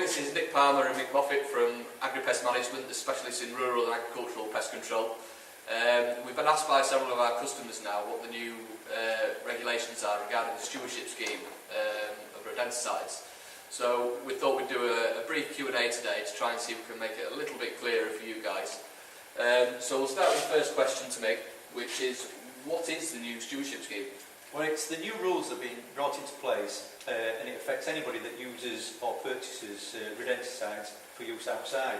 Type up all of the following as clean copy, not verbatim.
this is Nick Palmer and Mick Moffat from AgriPest Management, the specialists in rural and agricultural pest control. We've been asked by several of our customers now what the new regulations are regarding the stewardship scheme of rodenticides. So we thought we'd do a brief Q&A today to try and see if we can make it a little bit clearer for you guys. So we'll start with the first question to Mick, which is, what is the new stewardship scheme? Well, it's the new rules that have been brought into place and it affects anybody that uses or purchases rodenticides for use outside.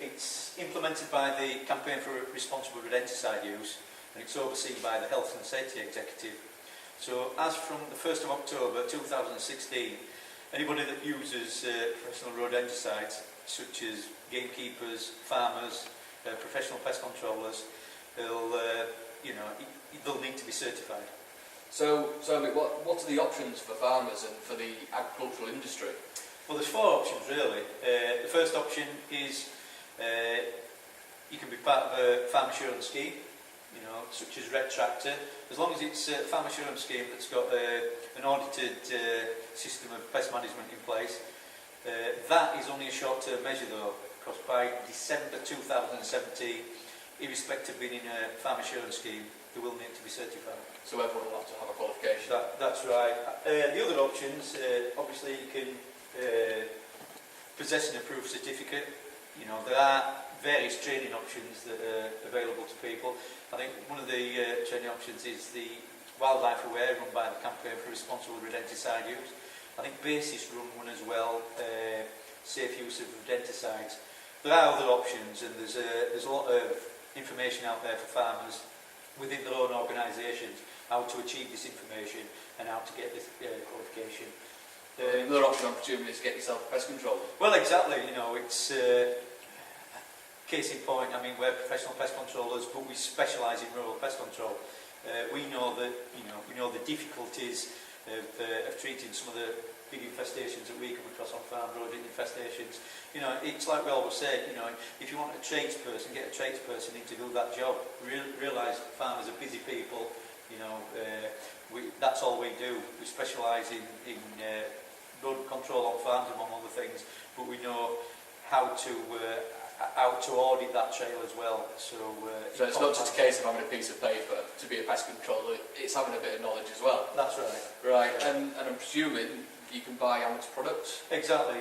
It's implemented by the Campaign for Responsible Rodenticide Use and it's overseen by the Health and Safety Executive. So as from the 1st of October 2016, anybody that uses professional rodenticides such as gamekeepers, farmers, professional pest controllers, they'll need to be certified. So Mick, what are the options for farmers and for the agricultural industry? Well, there's four options really. The first option is you can be part of a farm assurance scheme, such as Red Tractor, as long as it's a farm assurance scheme that's got an audited system of pest management in place. That is only a short-term measure though, because by December 2017, irrespective of being in a farm assurance scheme, they will need to be certified. So everyone will have to have a qualification? That's right. The other options, obviously you can possess an approved certificate. There are various training options that are available to people. I think one of the training options is the Wildlife Aware, run by the Campaign for Responsible Rodenticide Use. I think Basis run one as well, Safe Use of Rodenticides. There are other options, and there's a lot of information out there for farmers within their own organisations how to achieve this information and how to get this qualification. Another option, I'm presuming, is get yourself a pest controller. Well, exactly. It's case in point. I mean, we're professional pest controllers, but we specialise in rural pest control. We know that we know the difficulties of treating some of the big infestations that we come across on farm, rodent infestations. It's like we always say, if you want a tradesperson, get a tradesperson in to do that job. Realise farmers are busy people. That's all we do. We specialise in rodent control on farms, among other things, but we know how to audit that trail as well. So it's not just a case of having a piece of paper to be a pest controller, it's having a bit of knowledge as well. That's right. Right, and I'm presuming you can buy amateur products? Exactly,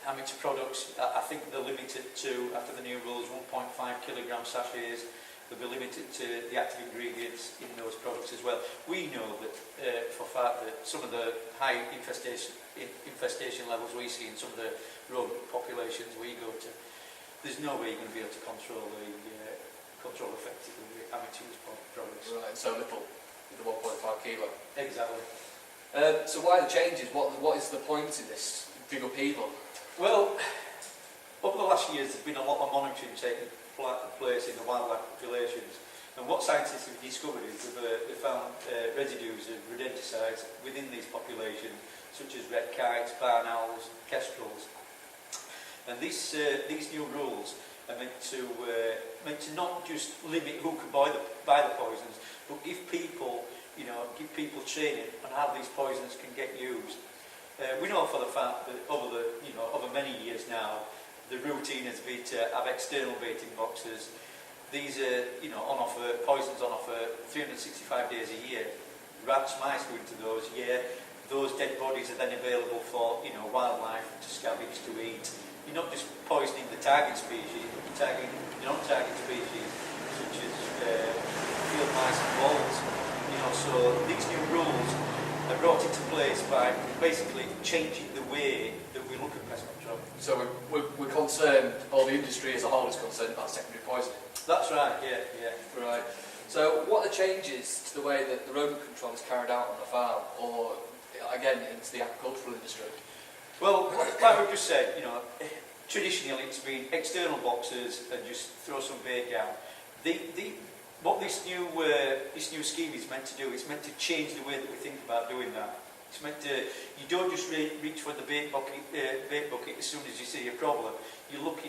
amateur products, I think they're limited to, after the new rules, 1.5 kilogram sachets. They'll be limited to the active ingredients in those products as well. We know that for a fact that some of the high infestation levels we see in some of the rodent populations we go to, there's no way you're going to be able to control effectively the amateur use products. Right, so little, the 1.5 kilo. Exactly. So why the changes? What is the point in this big upheaval? Well, over the last years there's been a lot of monitoring taking place in the wildlife populations, and what scientists have discovered is they've found residues of rodenticides within these populations, such as red kites, barn owls, kestrels. And these new rules are meant to not just limit who can buy the poisons, but give people training on how these poisons can get used. We know for the fact that over many years now, the routine has been to have external baiting boxes. These are poisons on offer 365 days a year. Rats, mice go into those. Those dead bodies are then available for wildlife to scavenge, to eat. You're not just poisoning the target species, but you're targeting non-target species such as field mice and voles. So these new rules are brought into place by basically changing the way that we look at pest control. So we're concerned, or the industry as a whole is concerned about secondary poisoning? That's right, yeah. Right. So what are the changes to the way that the rodent control is carried out on the farm, or again into the agricultural industry? Well, like we just said, traditionally it's been external boxes and just throw some bait down. What this new scheme is meant to do, it's meant to change the way that we think about doing that. It's meant to, you don't just reach for the bait bucket as soon as you see a problem. You look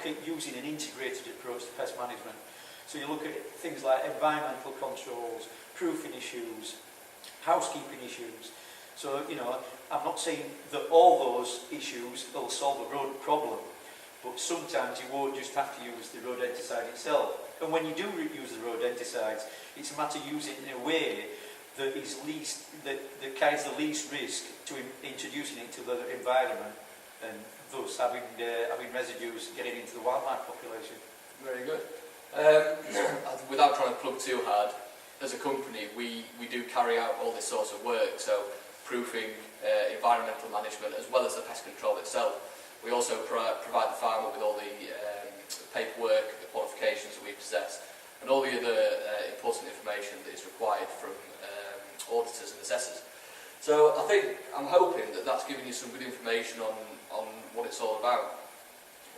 at using an integrated approach to pest management. So you look at things like environmental controls, proofing issues, housekeeping issues, So, you know, I'm not saying that all those issues will solve a rodent problem, but sometimes you won't just have to use the rodenticide itself. And when you do use the rodenticides, it's a matter of using it in a way that is that carries the least risk to introducing it into the environment, and thus having residues getting into the wildlife population. Very good. Without trying to plug too hard, as a company, we do carry out all this sort of work, so proofing, environmental management, as well as the pest control itself. We also provide the farmer with all the paperwork, the qualifications that we possess, and all the other important information that is required from auditors and assessors. So I'm hoping that that's given you some good information on what it's all about.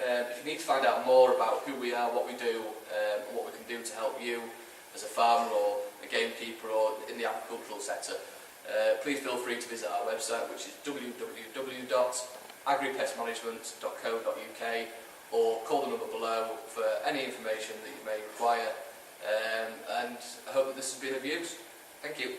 If you need to find out more about who we are, what we do, and what we can do to help you as a farmer or a gamekeeper or in the agricultural sector, please feel free to visit our website, which is www.agripestmanagement.co.uk, or call the number below for any information that you may require. And I hope that this has been of use. Thank you.